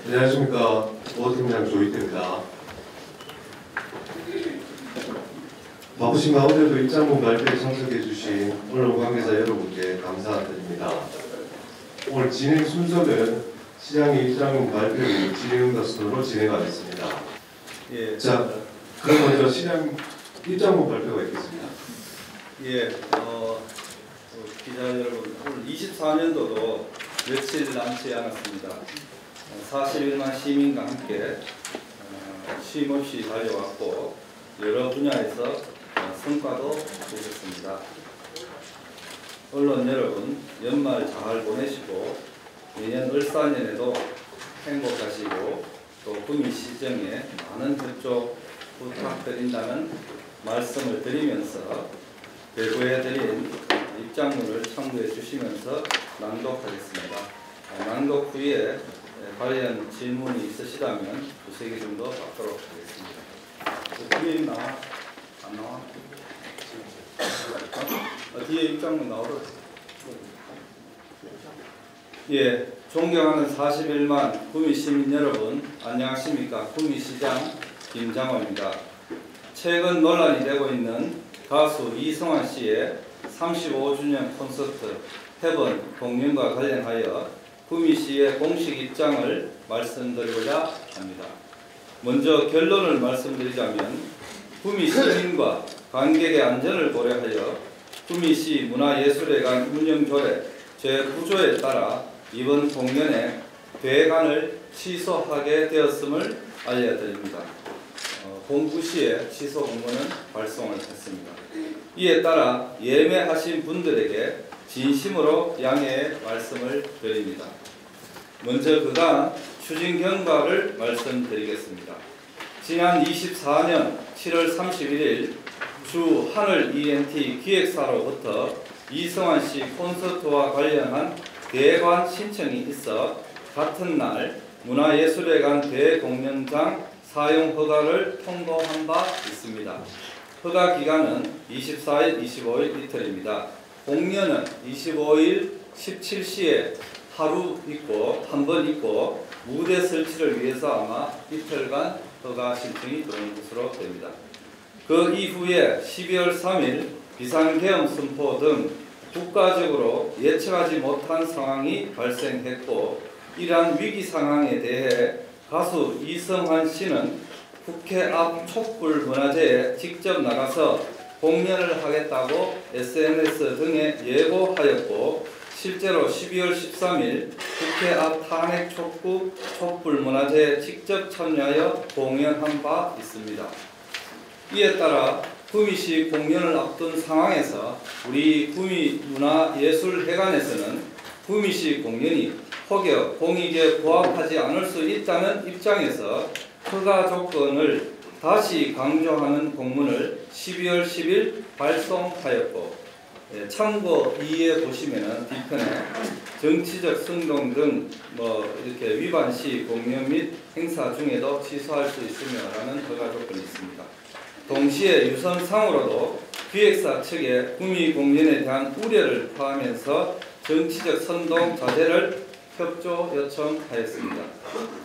안녕하십니까. 오팀장 조이태입니다. 바쁘신 가운데도 입장문 발표에 참석해주신 언론 관계자 여러분께 감사드립니다. 오늘 진행 순서는 시장의 입장문 발표 후 진행응답 순으로 진행하겠습니다. 예. 자, 그럼 먼저 시장 입장문 발표가 있겠습니다. 예. 기자 여러분, 오늘 24년도도 며칠 남지 않았습니다. 41만 시민과 함께 쉼없이 달려왔고 여러 분야에서 성과도 보셨습니다. 언론 여러분, 연말 잘 보내시고 내년 을사년에도 행복하시고 또 구미 시정에 많은 협조 부탁드린다는 말씀을 드리면서 배부해드린 입장문을 참고해 주시면서 낭독하겠습니다. 낭독 후에 관련 질문이 있으시다면 두세 개 정도 받도록 하겠습니다. 뒤에 나와? 안 나와? 뒤에 입장문 나오도록. 예, 존경하는 41만 구미 시민 여러분, 안녕하십니까? 구미시장 김장호입니다. 최근 논란이 되고 있는 가수 이승환 씨의 35주년 콘서트 해본 공연과 관련하여 구미시의 공식 입장을 말씀드리고자 합니다. 먼저 결론을 말씀드리자면 구미 시민과 관객의 안전을 고려하여 구미시 문화예술회관 운영조례 제9조에 따라 이번 공연의 대관을 취소하게 되었음을 알려드립니다. 공구시에 취소 공문은 발송을 했습니다. 이에 따라 예매하신 분들에게 진심으로 양해의 말씀을 드립니다. 먼저 그간 추진 경과를 말씀드리겠습니다. 지난 24년 7월 31일 주 하늘 ENT 기획사로부터 이승환 씨 콘서트와 관련한 대관 신청이 있어 같은 날 문화예술회관 대공연장 사용 허가를 통보한 바 있습니다. 허가 기간은 24일, 25일 이틀입니다. 공연은 25일 17시에 하루 있고 한 번 있고 무대 설치를 위해서 아마 이틀간 허가 신청이 들어온 것으로 됩니다. 그 이후에 12월 3일 비상계엄 선포 등 국가적으로 예측하지 못한 상황이 발생했고 이러한 위기 상황에 대해 가수 이승환 씨는 국회 앞 촛불 문화제에 직접 나가서 공연을 하겠다고 SNS 등에 예고하였고 실제로 12월 13일 국회 앞 탄핵 촛불 문화제에 직접 참여하여 공연한 바 있습니다. 이에 따라 구미시 공연을 앞둔 상황에서 우리 구미문화예술회관에서는 구미시 공연이 혹여 공익에 부합하지 않을 수 있다는 입장에서 허가 조건을 다시 강조하는 공문을 12월 10일 발송하였고 참고 2에 보시면은 뒤편에 정치적 선동 등 이렇게 위반 시 공연 및 행사 중에도 취소할 수 있으며라는 허가 조건이 있습니다. 동시에 유선상으로도 기획사 측에 구미 공연에 대한 우려를 포함해서 정치적 선동 자제를 협조 요청하였습니다.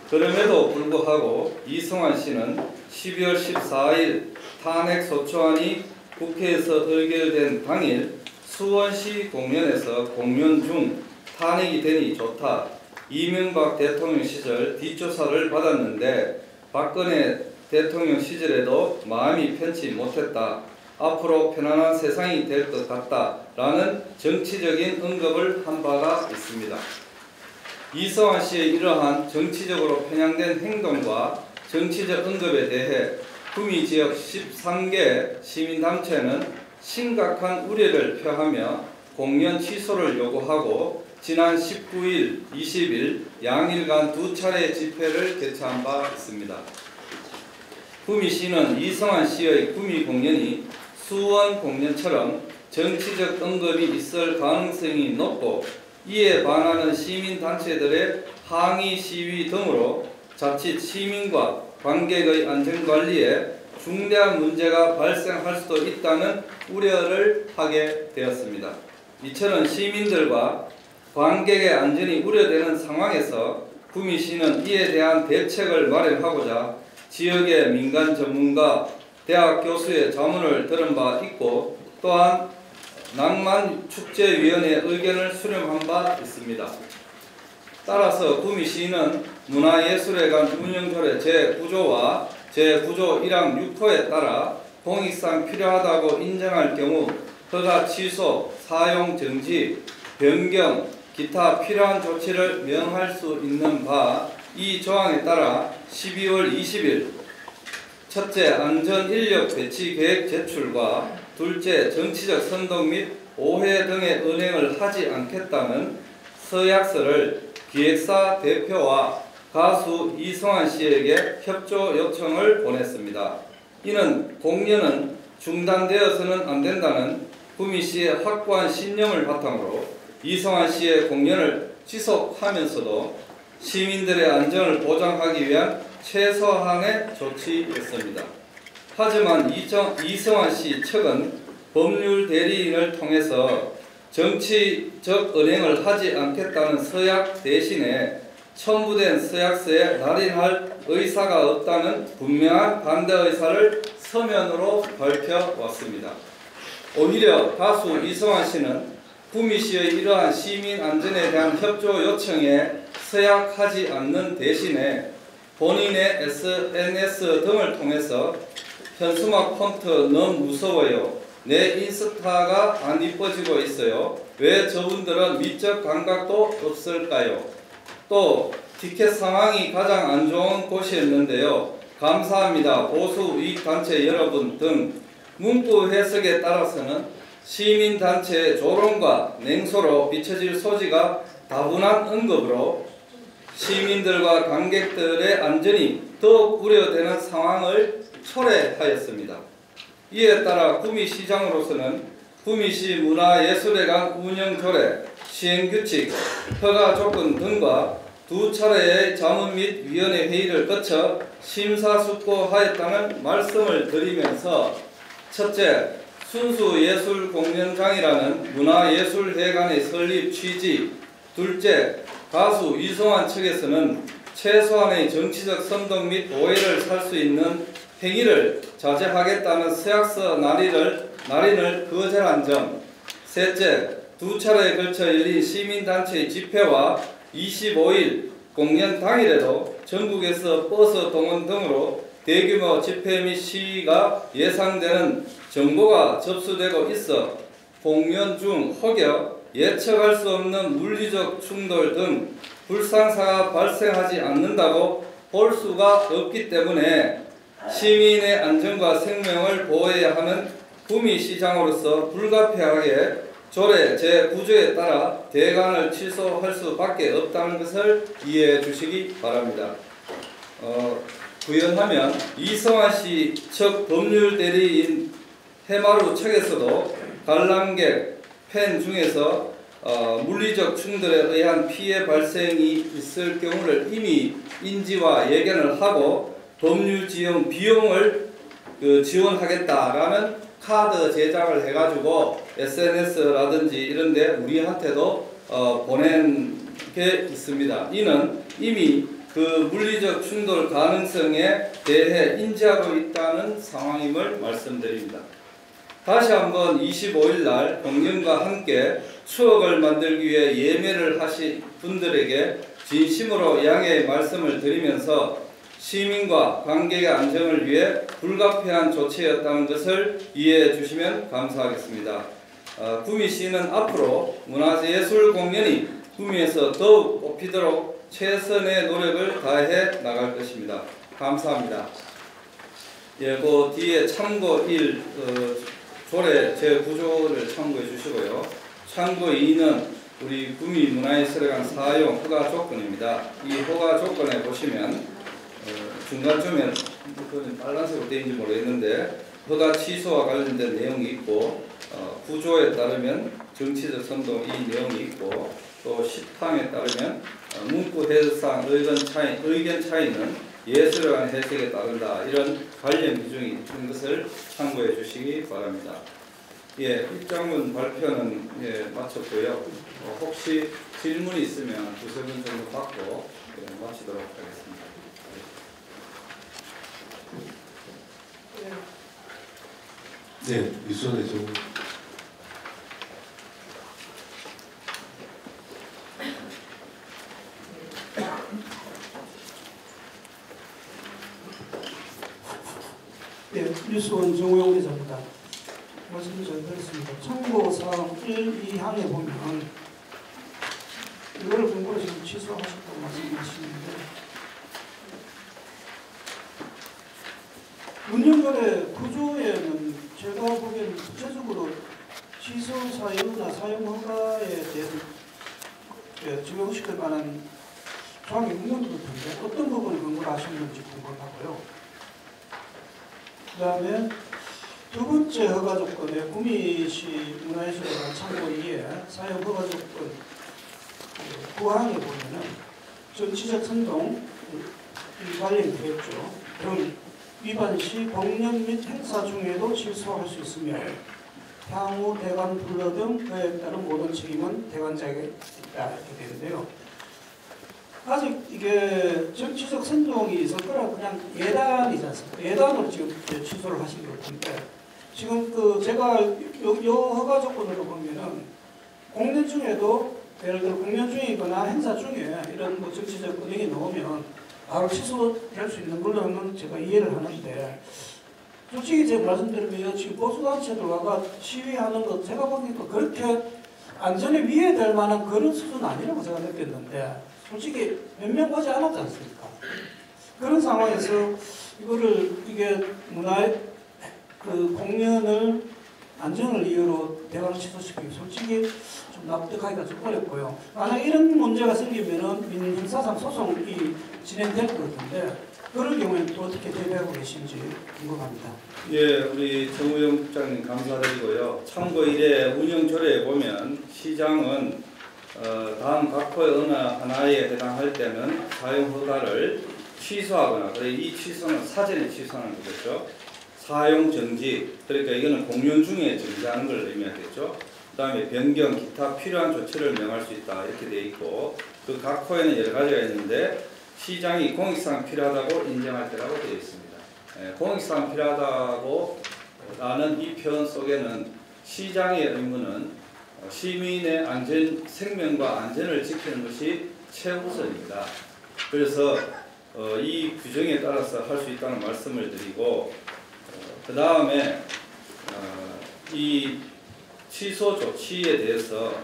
그럼에도 불구하고 이승환 씨는 12월 14일 탄핵소추안이 국회에서 의결된 당일 수원시 공연에서 공연 중 탄핵이 되니 좋다. 이명박 대통령 시절 뒷조사를 받았는데 박근혜 대통령 시절에도 마음이 편치 못했다. 앞으로 편안한 세상이 될 것 같다. 라는 정치적인 언급을 한 바가 있습니다. 이승환 씨의 이러한 정치적으로 편향된 행동과 정치적 언급에 대해 구미 지역 13개 시민단체는 심각한 우려를 표하며 공연 취소를 요구하고 지난 19일, 20일 양일간 2차례 집회를 개최한 바 있습니다. 구미시는 이승환 씨의 구미 공연이 수원 공연처럼 정치적 언급이 있을 가능성이 높고 이에 반하는 시민단체들의 항의 시위 등으로 자칫 시민과 관객의 안전관리에 중대한 문제가 발생할 수도 있다는 우려를 하게 되었습니다. 이처럼 시민들과 관객의 안전이 우려되는 상황에서 구미시는 이에 대한 대책을 마련하고자 지역의 민간 전문가, 대학 교수의 자문을 들은 바 있고 또한 낭만축제위원회 의견을 수렴한 바 있습니다. 따라서 구미시는 문화예술회관 운영조례 제9조와 제9조 1항 6호에 따라 공익상 필요하다고 인정할 경우 허가 취소, 사용 정지, 변경, 기타 필요한 조치를 명할 수 있는 바 이 조항에 따라 12월 20일 첫째, 안전인력 배치 계획 제출과 둘째, 정치적 선동 및 오해 등의 은행을 하지 않겠다는 서약서를 기획사 대표와 가수 이성환 씨에게 협조 요청을 보냈습니다. 이는 공연은 중단되어서는 안 된다는 구미시의 확고한 신념을 바탕으로 이성환 씨의 공연을 지속하면서도 시민들의 안전을 보장하기 위한 최소한의 조치였습니다. 하지만 이성환 씨 측은 법률 대리인을 통해서 정치적 은행을 하지 않겠다는 서약 대신에 첨부된 서약서에 날인할 의사가 없다는 분명한 반대 의사를 서면으로 밝혀왔습니다. 오히려 가수 이성환 씨는 구미시의 이러한 시민 안전에 대한 협조 요청에 서약하지 않는 대신에 본인의 SNS 등을 통해서 현수막 폰트 너무 무서워요. 내 인스타가 안 이뻐지고 있어요. 왜 저분들은 미적 감각도 없을까요? 또 티켓 상황이 가장 안 좋은 곳이었는데요. 감사합니다. 보수 이익단체 여러분 등 문구 해석에 따라서는 시민단체의 조롱과 냉소로 비춰질 소지가 다분한 언급으로 시민들과 관객들의 안전이 더욱 우려되는 상황을 초래하였습니다. 이에 따라 구미시장으로서는 구미시 문화예술회관 운영조례, 시행규칙, 허가 조건 등과 두 차례의 자문 및 위원회 회의를 거쳐 심사숙고하였다는 말씀을 드리면서 첫째, 순수 예술 공연장이라는 문화예술회관의 설립 취지, 둘째, 가수 이성환 측에서는 최소한의 정치적 선동 및 오해를 살 수 있는 행위를 자제하겠다는 서약서 날인을 거절한 점, 셋째, 두 차례에 걸쳐 열린 시민단체의 집회와 25일 공연 당일에도 전국에서 버스 동원 등으로 대규모 집회 및 시위가 예상되는 정보가 접수되고 있어 공연 중 혹여 예측할 수 없는 물리적 충돌 등 불상사가 발생하지 않는다고 볼 수가 없기 때문에 시민의 안전과 생명을 보호해야 하는 구미시장으로서 불가피하게 조례 제9조에 따라 대관을 취소할 수밖에 없다는 것을 이해해 주시기 바랍니다. 구현하면 이성환 씨 측 법률 대리인 해마루 측에서도 관람객, 팬 중에서 물리적 충돌에 의한 피해 발생이 있을 경우를 이미 인지와 예견을 하고 법률 지원 비용을 지원하겠다라는 카드 제작을 해가지고 SNS라든지 이런데 우리한테도 보낸 게 있습니다. 이는 이미 그 물리적 충돌 가능성에 대해 인지하고 있다는 상황임을 말씀드립니다. 다시 한번 25일 날 공연과 함께 추억을 만들기 위해 예매를 하신 분들에게 진심으로 양해의 말씀을 드리면서 시민과 관객의 안전을 위해 불가피한 조치였다는 것을 이해해 주시면 감사하겠습니다. 구미시는 앞으로 문화예술 공연이 구미에서 더욱 꽃피도록 최선의 노력을 다해 나갈 것입니다. 감사합니다. 예, 그 뒤에 참고 1 조례 제9조를 참고해 주시고요. 참고 2는 우리 구미 문화예술회관 사용 허가 조건입니다. 이 허가 조건에 보시면 중간쯤에 빨간색으로 되어 있는지 모르겠는데 허가 취소와 관련된 내용이 있고 구조에 따르면 정치적 선동 이 내용이 있고 또 10항에 따르면 문구 해석상 의견 차이는 예술회관 해석에 따른다. 이런 관련 규정이 있는 것을 참고해 주시기 바랍니다. 예, 입장문 발표는 마쳤고요. 혹시 질문이 있으면 두세 분 정도 받고 네, 윗손에 좀. 네, 뉴스원 정우영 기자입니다. 말씀 잘 들었습니다. 참고사항 1, 2항에 보면 이거를 공부를 지금 취소하셨다고 말씀하시는데 운영거래 구조에는 제가 보기에는 구체적으로 취소 사유나 사용 허가에 대한 적용시킬 만한 조항이 없는 것 같은데 어떤 부분을 근거로 하셨는지 궁금하고요. 그 다음에 두 번째 허가 조건에 구미시 문화예술에 관한 참고 2에 사용 허가 조건 9항에 보면은 정치적 선동 관련되겠죠. 등 위반 시 공연 및 행사 중에도 실소할 수 있으며 향후 대관 불러 등 그에 따른 모든 책임은 대관자에게 있다 이렇게 되는데요. 아직 이게 정치적 선동이 있을 거라 그냥 예단이지 않습니까? 예단으로 지금 취소를 하신 것 같은데 지금 제가 요 허가 조건으로 보면은 공연 중에도 예를 들어 공연 중이거나 행사 중에 이런 뭐 정치적 은행이 나오면 바로 취소될 수 있는 걸로는 제가 이해를 하는데 솔직히 제가 말씀드리면 지금 보수단체들 와가 시위하는 것 제가 보니까 그렇게 안전에 위해될 만한 그런 수준은 아니라고 제가 느꼈는데 솔직히 몇 명 오지 않았지 않습니까? 그런 상황에서 이게 문화의 공연을 안전을 이유로 대관을 취소시키기 솔직히 좀 납득하기가 좀 어렵고요. 만약 이런 문제가 생기면은 민형사상 소송이 진행될 것 같은데 그럴 경우에는 또 어떻게 대비하고 계신지 궁금합니다. 예, 우리 정우영 국장님 감사드리고요. 참고 1회 운영조례에 보면 시장은 다음 각호의 어느 하나에 해당할 때는 사용 허가를 취소하거나, 이 취소는 사전에 취소하는 거겠죠. 사용 정지, 그러니까 이거는 공연 중에 정지하는 걸 의미하겠죠. 그 다음에 변경, 기타 필요한 조치를 명할 수 있다 이렇게 되어 있고 그 각호에는 여러 가지가 있는데 시장이 공익상 필요하다고 인정할 때라고 되어 있습니다. 공익상 필요하다고 라는 이 표현 속에는 시장의 의무는 시민의 생명과 안전을 지키는 것이 최우선입니다. 그래서 이 규정에 따라서 할 수 있다는 말씀을 드리고 그 다음에 이 취소 조치에 대해서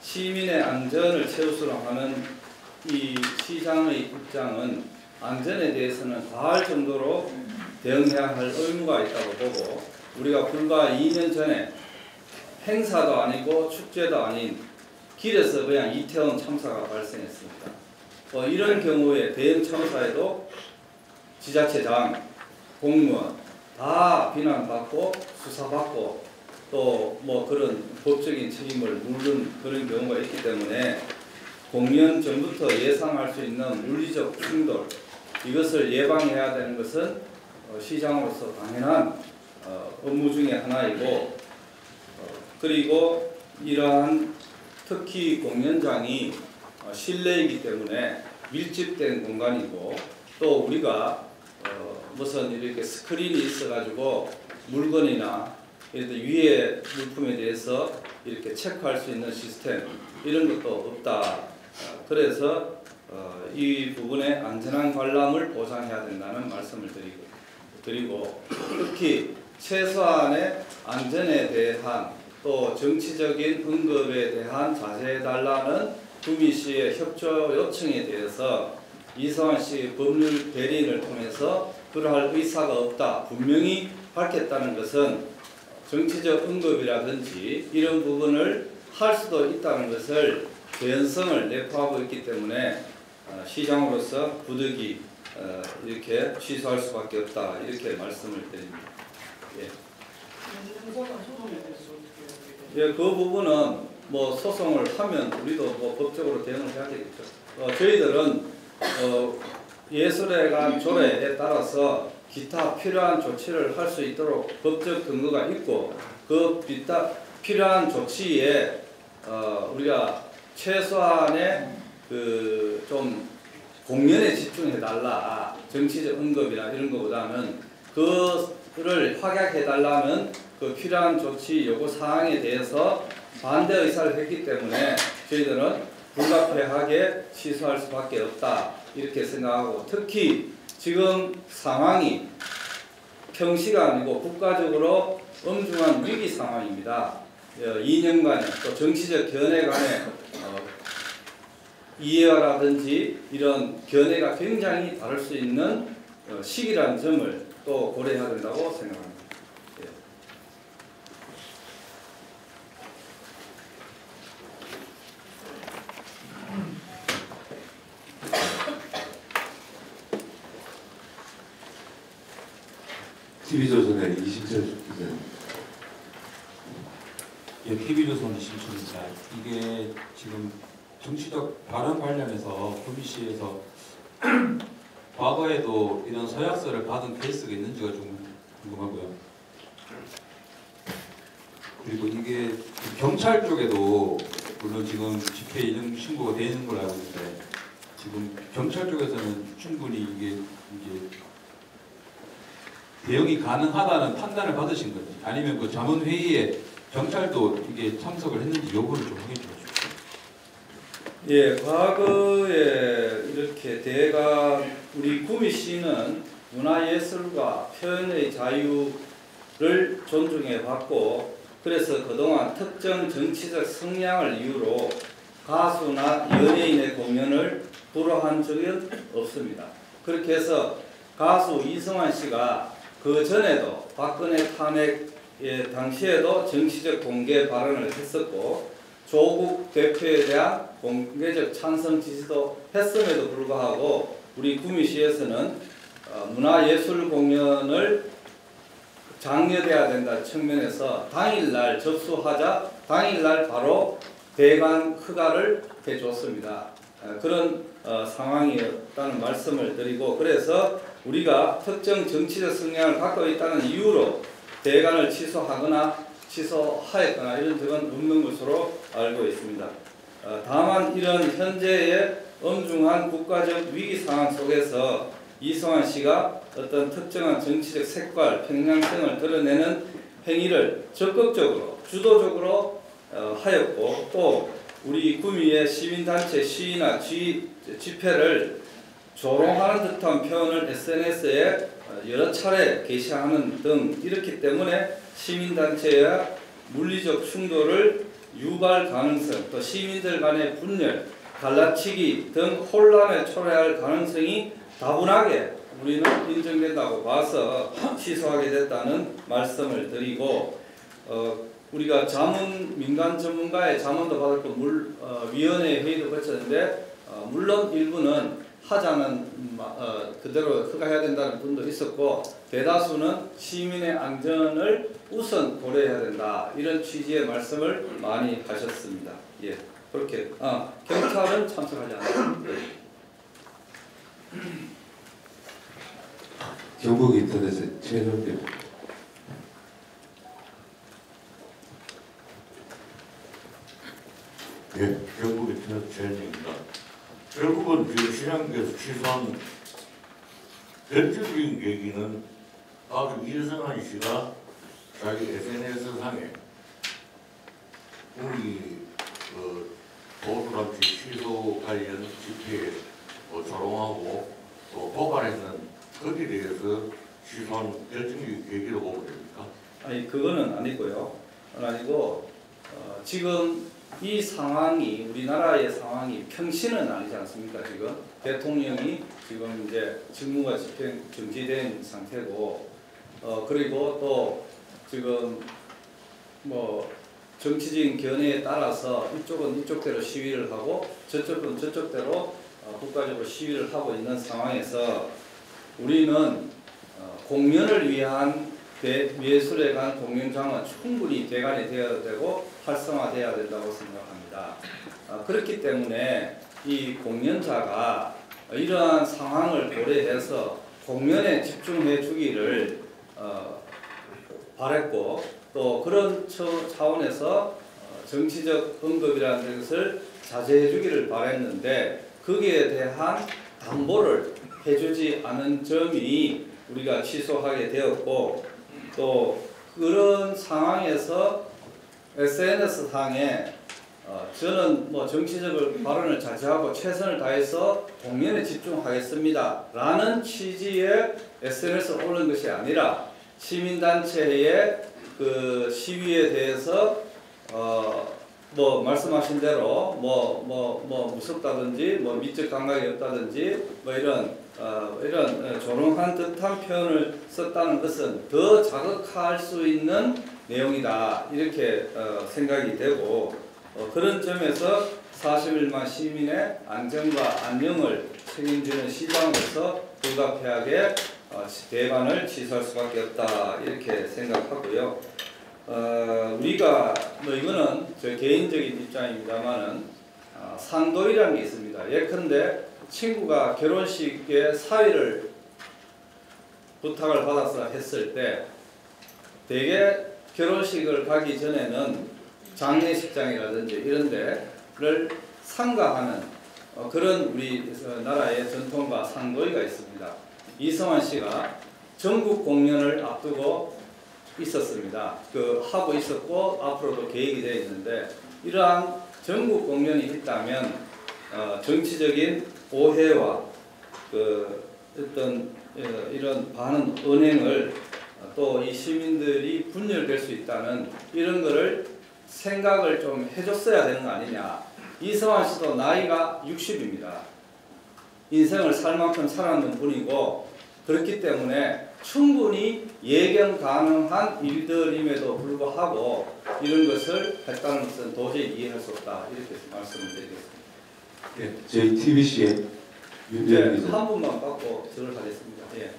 시민의 안전을 최우선으로 하는 이 시장의 입장은 안전에 대해서는 과할 정도로 대응해야 할 의무가 있다고 보고 우리가 불과 2년 전에 행사도 아니고 축제도 아닌 길에서 그냥 이태원 참사가 발생했습니다. 이런 경우에 대형 참사에도 지자체장, 공무원 다 비난받고 수사받고 또 뭐 그런 법적인 책임을 물는 그런 경우가 있기 때문에 공연 전부터 예상할 수 있는 물리적 충돌 이것을 예방해야 되는 것은 시장으로서 당연한 업무 중에 하나이고 그리고 이러한 특히 공연장이 실내이기 때문에 밀집된 공간이고 또 우리가 무슨 이렇게 스크린이 있어가지고 물건이나 위에 물품에 대해서 이렇게 체크할 수 있는 시스템 이런 것도 없다. 그래서 이 부분에 안전한 관람을 보장해야 된다는 말씀을 드리고 특히 최소한의 안전에 대한 또 정치적인 언급에 대한 자제해달라는 구미시의 협조 요청에 대해서 이성환 씨 법률 대리인을 통해서 그러할 의사가 없다 분명히 밝혔다는 것은 정치적 언급이라든지 이런 부분을 할 수도 있다는 것을 개연성을 내포하고 있기 때문에 시장으로서 부득이 이렇게 취소할 수밖에 없다 이렇게 말씀을 드립니다. 예. 예, 그 부분은 뭐 소송을 하면 우리도 뭐 법적으로 대응을 해야 되겠죠. 저희들은 예술에 관한 조례에 따라서 기타 필요한 조치를 할 수 있도록 법적 근거가 있고 그 필요한 조치에 우리가 최소한의 좀 공연에 집중해 달라 정치적 언급이나 이런 것보다는 그를 확약해 달라는 그 필요한 조치 요구 사항에 대해서 반대 의사를 했기 때문에 저희들은 불가피하게 취소할 수밖에 없다 이렇게 생각하고, 특히 지금 상황이 평시가 아니고 국가적으로 엄중한 위기 상황입니다. 이념간의 또 정치적 견해 간의 이해라든지 이런 견해가 굉장히 다를 수 있는 시기라는 점을 또 고려해야 된다고 생각합니다. TV조선의 이심철 기자님. 예, TV조선 이심철입니다. 이게 지금 정치적 발언 관련해서 구미시에서 과거에도 이런 서약서를 받은 케이스가 있는지가 좀 궁금하고요. 그리고 이게 경찰 쪽에도 물론 지금 집회 이행 신고가 되는 걸 알고 있는데 지금 경찰 쪽에서는 충분히 이게 대응이 가능하다는 판단을 받으신 건지, 아니면 그 자문회의에 경찰도 이게 참석을 했는지 여부를 좀 확인해 주십시오. 예, 과거에 이렇게 우리 구미시는 문화예술과 표현의 자유를 존중해 왔고, 그래서 그동안 특정 정치적 성향을 이유로 가수나 연예인의 공연을 불허한 적은 없습니다. 그렇게 해서 가수 이승환 씨가 그 전에도 박근혜 탄핵 당시에도 정치적 공개 발언을 했었고, 조국 대표에 대한 공개적 찬성 지지도 했음에도 불구하고 우리 구미시에서는 문화예술 공연을 장려돼야 된다는 측면에서 당일날 접수하자 당일날 바로 대관 허가를 해줬습니다. 그런 상황이었다는 말씀을 드리고, 그래서 우리가 특정 정치적 성향을 갖고 있다는 이유로 대관을 취소하거나 취소하였거나 이런 적은 없는 것으로 알고 있습니다. 다만 이런 현재의 엄중한 국가적 위기 상황 속에서 이승환 씨가 어떤 특정한 정치적 색깔, 편향성을 드러내는 행위를 적극적으로, 주도적으로 하였고, 또 우리 구미의 시민단체 시위나 집회를 조롱하는 듯한 표현을 SNS에 여러 차례 게시하는 등 이렇기 때문에 시민단체와 물리적 충돌을 유발 가능성, 또 시민들 간의 분열, 갈라치기 등 혼란을 초래할 가능성이 다분하게 우리는 인정된다고 봐서 취소하게 됐다는 말씀을 드리고, 우리가 민간 전문가의 자문도 받았고 위원회 회의도 거쳤는데 물론 일부는 하자는 그대로 허가해야 된다는 분도 있었고, 대다수는 시민의 안전을 우선 고려해야 된다 이런 취지의 말씀을 많이 하셨습니다. 예, 그렇게 경찰은 참석하지 않았습니다. 경북 인터넷의 최현병. 예, 경북 인터넷 최현병입니다. 결국은 지금 시장께서 취소한 결정적인 계기는 가수 이승환 씨가 자기 SNS 상에 우리 보수감시 취소 관련 집회에 조롱하고 또 고발했는 거기에 대해서 취소한 결정적인 계기로 보면 됩니까? 아니, 그거는 아니고요. 지금 이 상황이, 우리나라의 상황이 평시는 아니지 않습니까? 지금 대통령이 지금 이제 직무가 집행 정지된 상태고, 그리고 또 지금 정치적인 견해에 따라서 이쪽은 이쪽대로 시위를 하고 저쪽은 저쪽대로 국가적으로 시위를 하고 있는 상황에서 우리는 공연을 위한 예술에 관한 공연장은 충분히 대관이 되어야 되고 활성화되어야 된다고 생각합니다. 그렇기 때문에 이 공연자가 이러한 상황을 고려해서 공연에 집중해 주기를 바랬고, 또 그런 차원에서 정치적 언급이라는 것을 자제해 주기를 바랬는데 거기에 대한 담보를 해주지 않은 점이 우리가 취소하게 되었고, 또 그런 상황에서 SNS상에 저는 뭐 정치적 발언을 자제하고 최선을 다해서 공연에 집중하겠습니다 라는 취지의 SNS를 올린 것이 아니라 시민단체의 그 시위에 대해서 뭐 말씀하신 대로 뭐 무섭다든지 뭐 미적 감각이 없다든지 뭐 이런 조롱한 듯한 표현을 썼다는 것은 더 자극할 수 있는 내용이다 이렇게 생각이 되고 그런 점에서 41만 시민의 안전과 안녕을 책임지는 시장으로서 불가피하게 대관을 취소할 수밖에 없다 이렇게 생각하고요. 우리가 뭐 이거는 제 개인적인 입장입니다만은 상도이라는 게 있습니다. 예컨대 친구가 결혼식에 사위를 부탁을 받아서 했을 때 대개 결혼식을 가기 전에는 장례식장이라든지 이런 데를 상가하는 그런 우리 나라의 전통과 상도이가 있습니다. 이성환 씨가 전국 공연을 앞두고 있었습니다. 하고 있었고 앞으로도 계획이 되어 있는데 이러한 전국 공연이 있다면 정치적인 오해와 어떤 이런 반응 언행을 또 이 시민들이 분열될 수 있다는 이런 거를 생각을 좀 해줬어야 되는 거 아니냐. 이성환 씨도 나이가 60입니다. 인생을 살 만큼 살았는 분이고 그렇기 때문에 충분히 예견 가능한 일들임에도 불구하고 이런 것을 했다는 것은 도저히 이해할 수 없다. 이렇게 말씀을 드리겠습니다. 네, 저희 TBC의 윤재현 기자. 한 분만 받고 저를 하겠습니다. 예.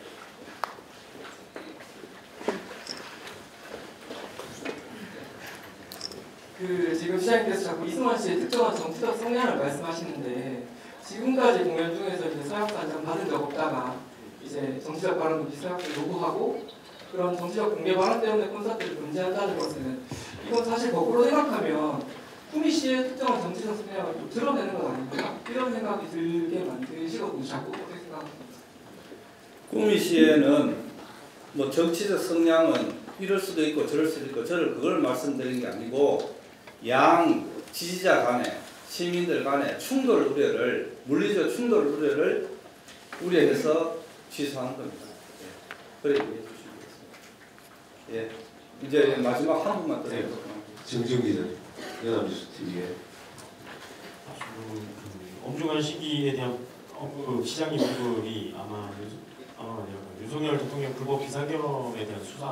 지금 시장님께서 자꾸 이승환 씨의 특정한 정치적 성향을 말씀하시는데 지금까지 공연 중에서 이제 서약서 한 장 받은 적 없다가 이제 정치적 발언도 서약서 요구하고 그런 정치적 공개 발언 때문에 콘서트를 금지한다는 것은 이건 사실 거꾸로 생각하면 구미 씨의 특정한 정치적 성향을 또 드러내는 것 아닙니까? 이런 생각이 들게 만드시거든요. 자꾸 어떻게 생각하십니까? 구미 씨에는 뭐 정치적 성향은 이럴 수도 있고 저럴 수도 있고 저를 그걸 말씀드린 게 아니고 양 지지자 간에 시민들 간에 충돌 우려를 물리적 충돌 우려를 우려해서 취소하는 겁니다. 예. 그래 이해해 주시겠습니다. 예. 이제 마지막 한 분만 더 네. 해서 정지훈 기자, 연합뉴스 TV에. 엄중한 시기에 대한 시장님 언급이 아마 윤석열 대통령 불법 비상경에 대한 수사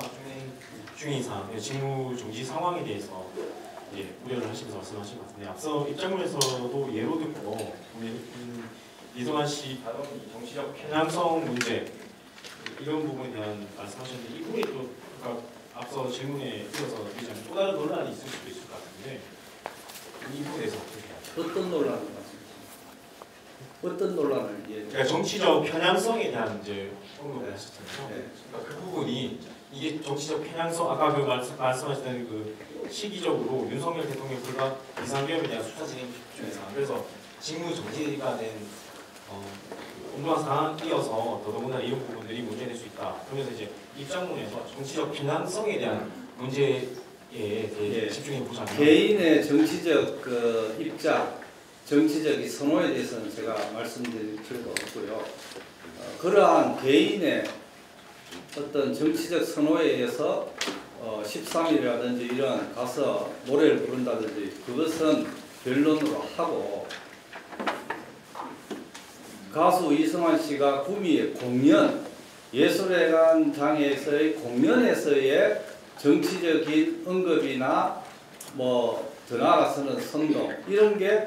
중인 이상 직무 정지 상황에 대해서 우려를 하시면서 말씀하신 것 같은데 앞서 입장문에서도 예로 듣고 이성환 씨 발언이 정치적 편향성 문제 이런 부분에 대한 말씀하셨는데 이 부분이 또 앞서 질문에 이어서 또 다른 논란이 있을 수도 있을 것 같은데 이 부분에 대해서 어떻게 해야 어떤 논란을 말씀하십니까? 어떤 논란을 그러니까 정치적 편향성에 대한 이제 언급을 하셨잖아요. 네. 그러니까 그 부분이 이게 정치적 편향성 아까 말씀하셨던 그 시기적으로 윤석열 대통령 불과 비상계엄에 대한 수사 진행 중에서 그래서 직무 정지가 된 엄중한 상황이어서 더더군다나 이런 부분들이 문제될 수 있다. 그러면서 이제 입장문에서 정치적 편향성에 대한 문제에 대해 집중해 보자면 개인의 정치적 입장, 정치적 선호에 대해서는 제가 말씀드릴 필요가 없고요. 그러한 개인의 어떤 정치적 선호에 의해서 13일이라든지 이런 가서 노래를 부른다든지 그것은 변론으로 하고 가수 이성환 씨가 구미의 공연, 예술회관장에서의 공연에서의 정치적인 언급이나 뭐 더 나아가서는 선동 이런 게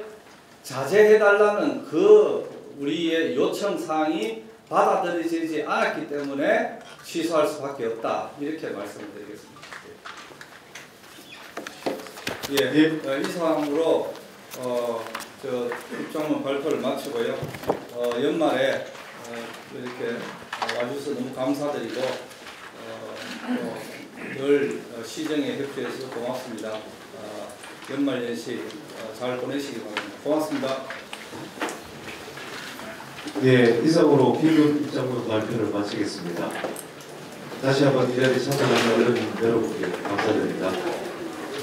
자제해달라는 그 우리의 요청 사항이 받아들여지지 않았기 때문에 취소할 수밖에 없다 이렇게 말씀드리겠습니다. 예, 이상으로 저 입장문 발표를 마치고요. 연말에 이렇게 와주셔서 너무 감사드리고 늘 시정에 협조해서 고맙습니다. 연말 연시 잘 보내시기 바랍니다. 고맙습니다. 네, 이상으로 필름 입장문 발표를 마치겠습니다. 다시 한번 이 자리 참석하신 여러분께 감사드립니다.